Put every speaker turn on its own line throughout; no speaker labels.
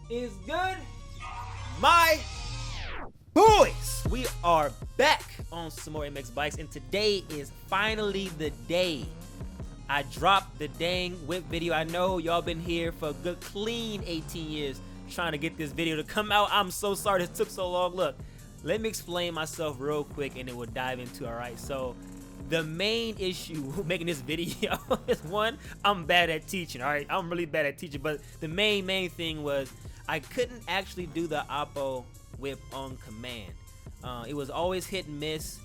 Is good, my boys? We are back on some more MX bikes, and today is finally the day I dropped the dang whip video. I know y'all been here for a good clean 18 years trying to get this video to come out. I'm so sorry this took so long. Look, let me explain myself real quick and then we'll dive into. All right, so the main issue making this video is, one, I'm bad at teaching. All right, I'm really bad at teaching, but the main thing was I couldn't actually do the OPPO whip on command. It was always hit and miss,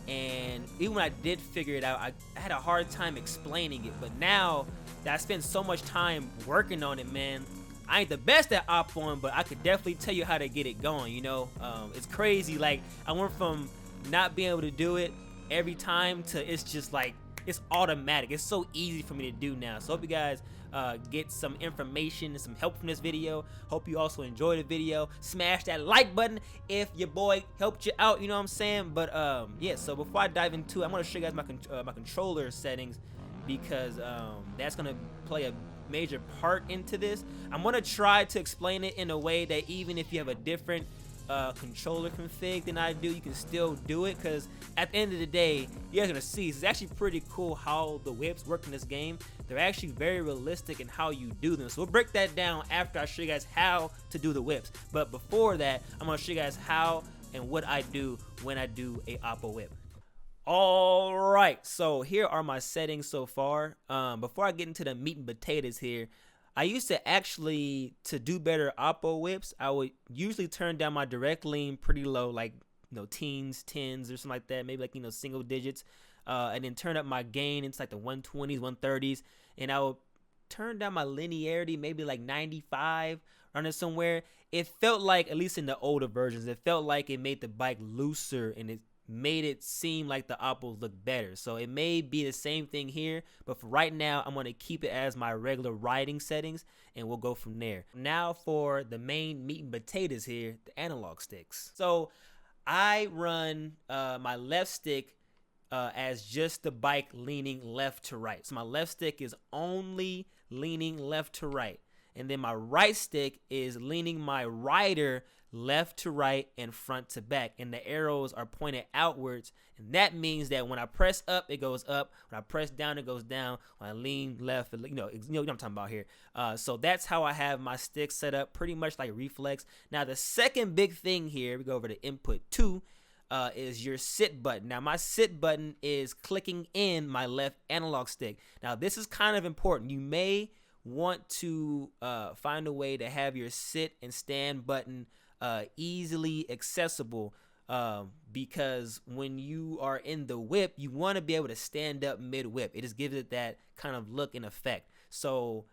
and even when I did figure it out, I had a hard time explaining it. But now that I spent so much time working on it, man, I ain't the best at OPPOing, but I could definitely tell you how to get it going, you know? It's crazy. Like, I went from not being able to do it every time to it's just like, it's automatic. It's so easy for me to do now. So hope you guys get some information and some help from this video. Hope you also enjoy the video. Smash that like button if your boy helped you out, you know what I'm saying? But yeah, so before I dive into it, I'm gonna show you guys my controller settings, because that's gonna play a major part into this. I'm gonna try to explain it in a way that even if you have a different controller config than I do, you can still do it, because at the end of the day, you guys are gonna see it's actually pretty cool how the whips work in this game. They're actually very realistic in how you do them. So we'll break that down after I show you guys how to do the whips. But before that, I'm gonna show you guys how and what I do when I do a OPPO whip. All right, so here are my settings so far. Before I get into the meat and potatoes here, I used to actually, to do better OPPO whips, I would usually turn down my direct lean pretty low, like, you know, teens, tens, or something like that, maybe like, you know, single digits, and then turn up my gain into like the 120s, 130s, and I would turn down my linearity, maybe like 95, running somewhere. It felt like, at least in the older versions, it felt like it made the bike looser, and it made it seem like the OPPOs look better. So it may be the same thing here, but for right now, I'm going to keep it as my regular riding settings, and we'll go from there. Now for the main meat and potatoes here, the analog sticks. So I run my left stick as just the bike leaning left to right. So my left stick is only leaning left to right. And then my right stick is leaning my rider left to right and front to back, and the arrows are pointed outwards, and that means that when I press up, it goes up. When I press down, it goes down. When I lean left, you know what I'm talking about here. So that's how I have my stick set up, pretty much like reflex. Now the second big thing here, we go over to input 2, is your sit button. Now my sit button is clicking in my left analog stick. Now this is kind of important. You may want to find a way to have your sit and stand button easily accessible, because when you are in the whip, you want to be able to stand up mid whip. It just gives it that kind of look and effect. So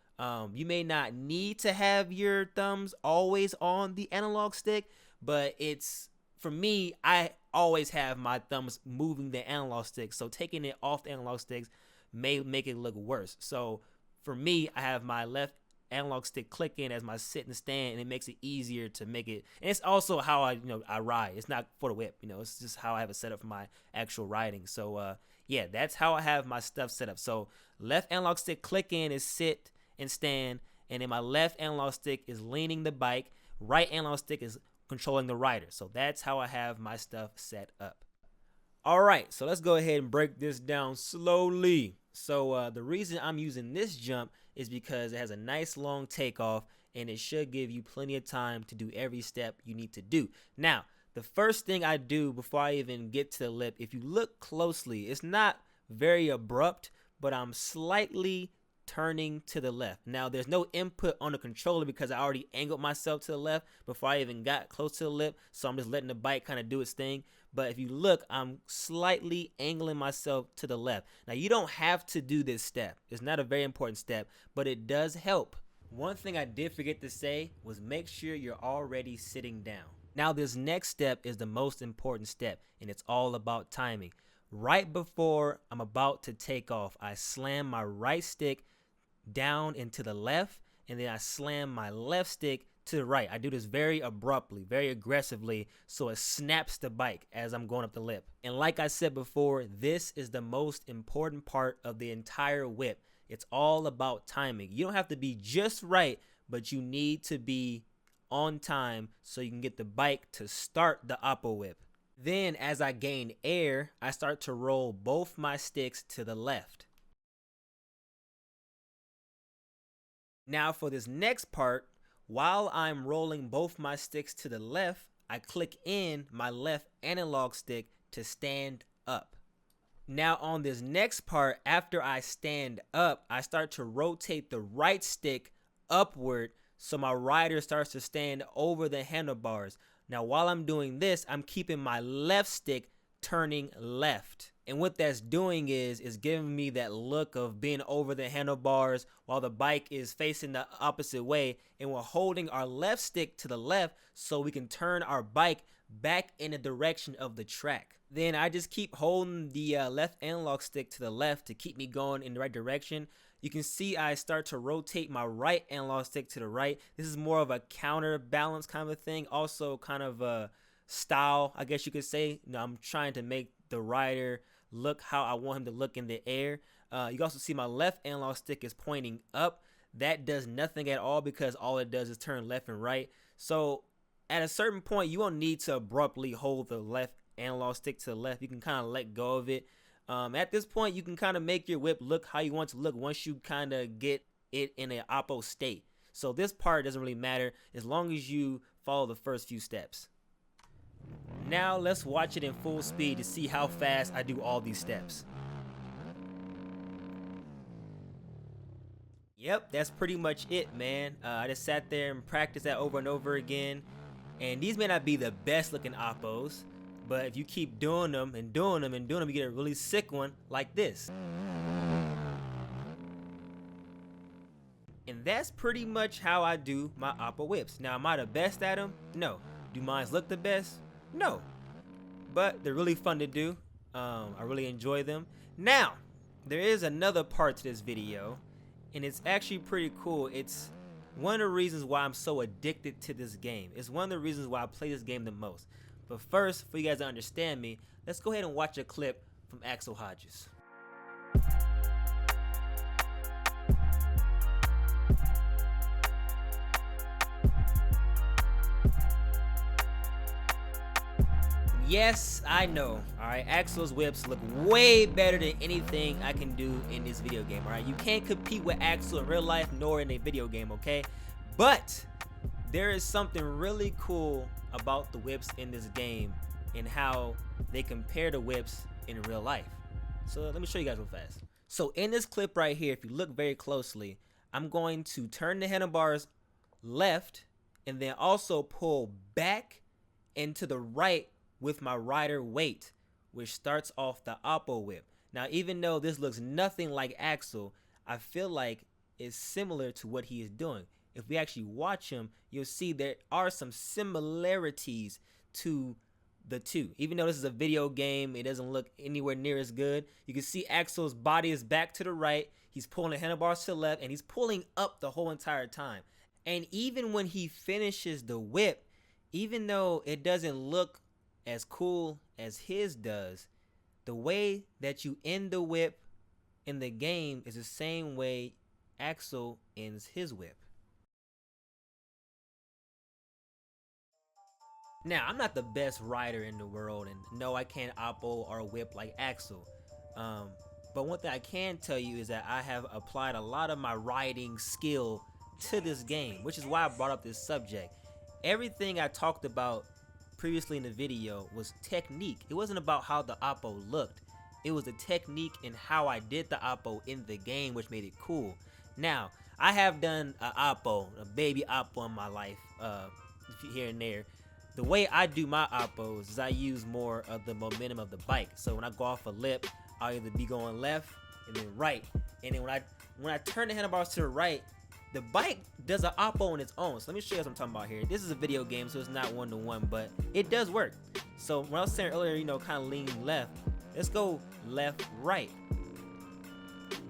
you may not need to have your thumbs always on the analog stick, but it's, for me, I always have my thumbs moving the analog stick, so taking it off the analog sticks may make it look worse. So for me, I have my left analog stick clicking as my sit and stand, and it makes it easier to make it. And it's also how I ride. It's not for the whip, it's just how I have it set up for my actual riding. So yeah, that's how I have my stuff set up. So left analog stick click in is sit and stand, and then my left analog stick is leaning the bike. Right analog stick is controlling the rider. So that's how I have my stuff set up. All right, so let's go ahead and break this down slowly. So the reason I'm using this jump is because it has a nice long takeoff, and it should give you plenty of time to do every step you need to do. Now, the first thing I do before I even get to the lip, if you look closely, it's not very abrupt, but I'm slightly turning to the left. Now, there's no input on the controller because I already angled myself to the left before I even got close to the lip, so I'm just letting the bike kind of do its thing. But if you look, I'm slightly angling myself to the left. Now, you don't have to do this step. It's not a very important step, but it does help. One thing I did forget to say was make sure you're already sitting down. Now, this next step is the most important step, and it's all about timing. Right before I'm about to take off, I slam my right stick down and to the left, and then I slam my left stick to the right. I do this very abruptly, very aggressively, so it snaps the bike as I'm going up the lip. And like I said before, this is the most important part of the entire whip. It's all about timing. You don't have to be just right, but you need to be on time so you can get the bike to start the OPPO whip. Then as I gain air, I start to roll both my sticks to the left. Now for this next part, while I'm rolling both my sticks to the left, I click in my left analog stick to stand up. Now on this next part, after I stand up, I start to rotate the right stick upward so my rider starts to stand over the handlebars. Now while I'm doing this, I'm keeping my left stick turning left. And what that's doing is giving me that look of being over the handlebars while the bike is facing the opposite way, and we're holding our left stick to the left so we can turn our bike back in the direction of the track. Then I just keep holding the left analog stick to the left to keep me going in the right direction. You can see I start to rotate my right analog stick to the right. This is more of a counterbalance kind of thing, also kind of a style, I guess you could say. You know, I'm trying to make the rider look how I want him to look in the air. You also see my left analog stick is pointing up. That does nothing at all because all it does is turn left and right. So at a certain point, you won't need to abruptly hold the left analog stick to the left. You can kind of let go of it. At this point, you can kind of make your whip look how you want it to look once you kind of get it in an OPPO state. So this part doesn't really matter as long as you follow the first few steps. Now let's watch it in full speed to see how fast I do all these steps. Yep, that's pretty much it, man. I just sat there and practiced that over and over again. And these may not be the best looking OPPOs, but if you keep doing them and doing them and doing them, you get a really sick one like this. And that's pretty much how I do my OPPO whips. Now, am I the best at them? No. Do mine look the best? No. But they're really fun to do. I really enjoy them. Now, there is another part to this video, and it's actually pretty cool. It's one of the reasons why I'm so addicted to this game. It's one of the reasons why I play this game the most. But first, for you guys to understand me, let's go ahead and watch a clip from Axel Hodges. Yes, I know, alright, Axel's whips look way better than anything I can do in this video game, alright? You can't compete with Axel in real life nor in a video game, okay? But there is something really cool about the whips in this game and how they compare to whips in real life. So let me show you guys real fast. So in this clip right here, if you look very closely, I'm going to turn the handlebars left and then also pull back and to the right with my rider weight, which starts off the OPPO whip. Now, even though this looks nothing like Axel, I feel like it's similar to what he is doing. If we actually watch him, you'll see there are some similarities to the two. Even though this is a video game, it doesn't look anywhere near as good. You can see Axel's body is back to the right. He's pulling the handlebars to the left, and he's pulling up the whole entire time. And even when he finishes the whip, even though it doesn't look as cool as his does, the way that you end the whip in the game is the same way Axel ends his whip. Now, I'm not the best rider in the world, and no, I can't OPPO or whip like Axel. But one thing I can tell you is that I have applied a lot of my riding skill to this game, which is why I brought up this subject. Everything I talked about previously in the video was technique. It wasn't about how the OPPO looked. It was the technique and how I did the OPPO in the game, which made it cool. Now, I have done a OPPO, a baby OPPO in my life, here and there. The way I do my OPPOs is I use more of the momentum of the bike. So when I go off a lip, I'll either be going left and then right. And then when I turn the handlebars to the right, the bike does an OPPO on its own. So let me show you what I'm talking about here. This is a video game, so it's not one-to-one, but it does work. So when I was saying earlier, you know, kind of leaning left, let's go left, right.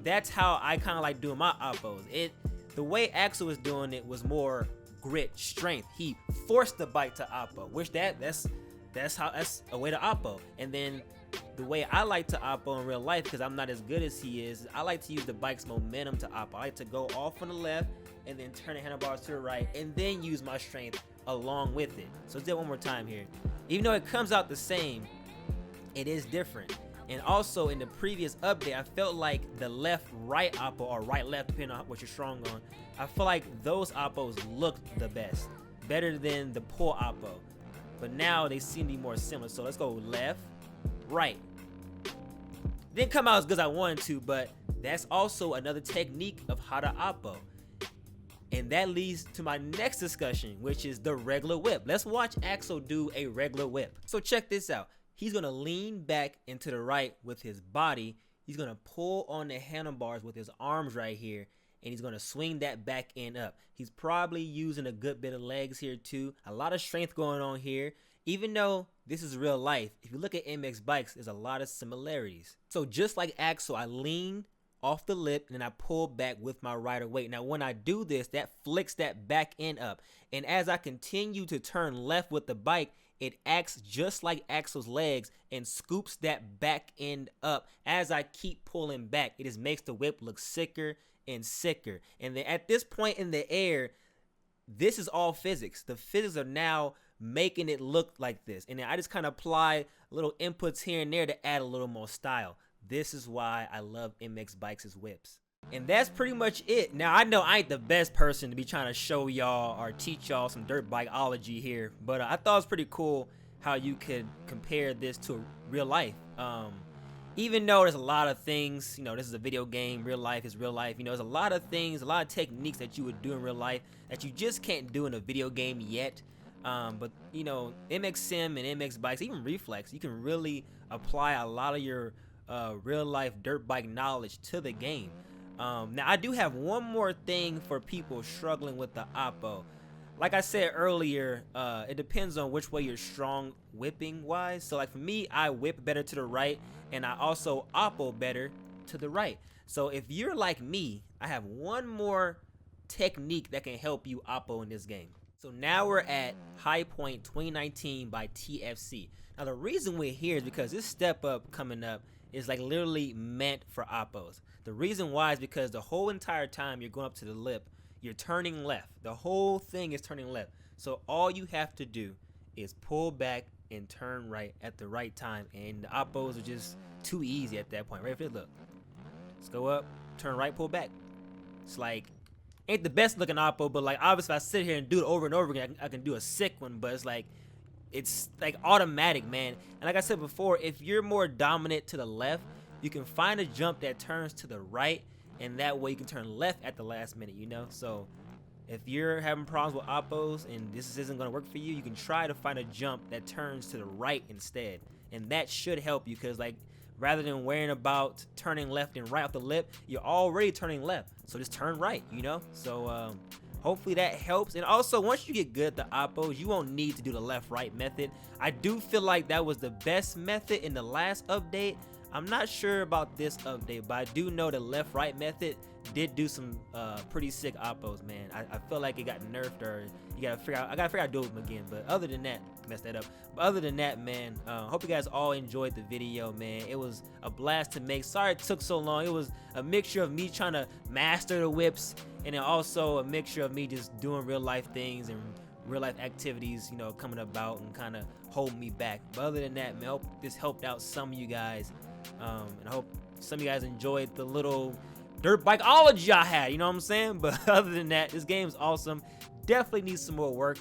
That's how I kind of like doing my OPPOs. The way Axel was doing it was more grit, strength. He forced the bike to OPPO, which that's a way to OPPO. And then the way I like to OPPO in real life, because I'm not as good as he is, I like to use the bike's momentum to OPPO. I like to go off on the left and then turn the handlebars to the right, and then use my strength along with it. So let's do it one more time here. Even though it comes out the same, it is different. And also in the previous update, I felt like the left-right OPPO, or right-left, depending on what you're strong on, I feel like those OPPOs looked the best, better than the poor OPPO. But now they seem to be more similar. So let's go left, right. Didn't come out as good as I wanted to, but that's also another technique of how to OPPO. And that leads to my next discussion, which is the regular whip. Let's watch Axel do a regular whip. So check this out. He's gonna lean back into the right with his body. He's gonna pull on the handlebars with his arms right here, and he's gonna swing that back end up. He's probably using a good bit of legs here too. A lot of strength going on here. Even though this is real life, if you look at MX bikes, there's a lot of similarities. So just like Axel, I lean off the lip and then I pull back with my rider weight. Now when I do this, that flicks that back end up. And as I continue to turn left with the bike, it acts just like Axel's legs and scoops that back end up. As I keep pulling back, it just makes the whip look sicker and sicker. And then at this point in the air, this is all physics. The physics are now making it look like this. And then I just kind of apply little inputs here and there to add a little more style. This is why I love MX Bikes' whips. And that's pretty much it. Now, I know I ain't the best person to be trying to show y'all or teach y'all some dirt bikeology here, but I thought it was pretty cool how you could compare this to real life. Even though there's a lot of things, you know, this is a video game, real life is real life, you know, there's a lot of things, a lot of techniques that you would do in real life that you just can't do in a video game yet. But, you know, MX Sim and MX Bikes, even Reflex, you can really apply a lot of your real life dirt bike knowledge to the game. Now I do have one more thing for people struggling with the OPPO. Like I said earlier, it depends on which way you're strong whipping wise. So like for me, I whip better to the right, and I also OPPO better to the right. So if you're like me, I have one more technique that can help you OPPO in this game. So now we're at High Point 2019 by TFC. Now the reason we're here is because this step up coming up is like literally meant for OPPOs. The reason why is because the whole entire time you're going up to the lip, you're turning left. The whole thing is turning left. So all you have to do is pull back and turn right at the right time. And the OPPOs are just too easy at that point. Right? Look. Let's go up, turn right, pull back. It's like, ain't the best looking OPPO, but like obviously if I sit here and do it over and over again, I can do a sick one, but it's like automatic, man. And like I said before, if you're more dominant to the left, you can find a jump that turns to the right, and that way you can turn left at the last minute, you know? So if you're having problems with OPPOs and this isn't gonna work for you, you can try to find a jump that turns to the right instead. And that should help you, because like rather than worrying about turning left and right off the lip, you're already turning left. So just turn right, you know? So hopefully that helps. And also, once you get good at the OPPOs, you won't need to do the left-right method. I do feel like that was the best method in the last update. I'm not sure about this update, but I do know the left-right method did do some pretty sick OPPOs, man. I feel like it got nerfed, or you gotta figure out. I gotta figure out how to do them again. But other than that, messed that up. But other than that, man, hope you guys all enjoyed the video, man. It was a blast to make. Sorry it took so long. It was a mixture of me trying to master the whips, and then also a mixture of me just doing real life things and real life activities, you know, coming about and kind of holding me back. But other than that, man, I hope this helped out some of you guys. And I hope some of you guys enjoyed the little dirt bikeology I had, you know what I'm saying? But other than that, this game's awesome. Definitely needs some more work.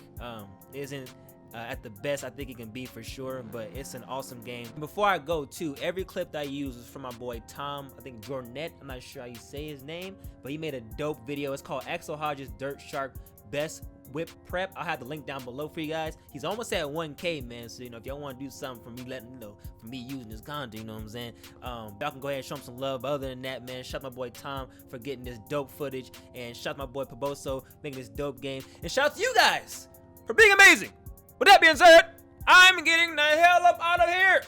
Isn't at the best I think it can be for sure, but it's an awesome game. Before I go too, every clip that I use is from my boy Tom, I think Journet, I'm not sure how you say his name, but he made a dope video. It's called Axel Hodges Dirt Shark Best Whip Prep. I'll have the link down below for you guys. He's almost at 1K, man, so you know if y'all want to do something for me, letting you know, for me using this content, you know what I'm saying? Y'all can go ahead and show him some love. But other than that, man, shout out my boy Tom for getting this dope footage, and shout out my boy Paboso making this dope game, and shout out to you guys for being amazing. With that being said, I'm getting the hell up out of here.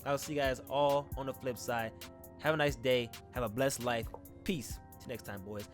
I'll see you guys all on the flip side. Have a nice day. Have a blessed life. Peace. Till next time, boys.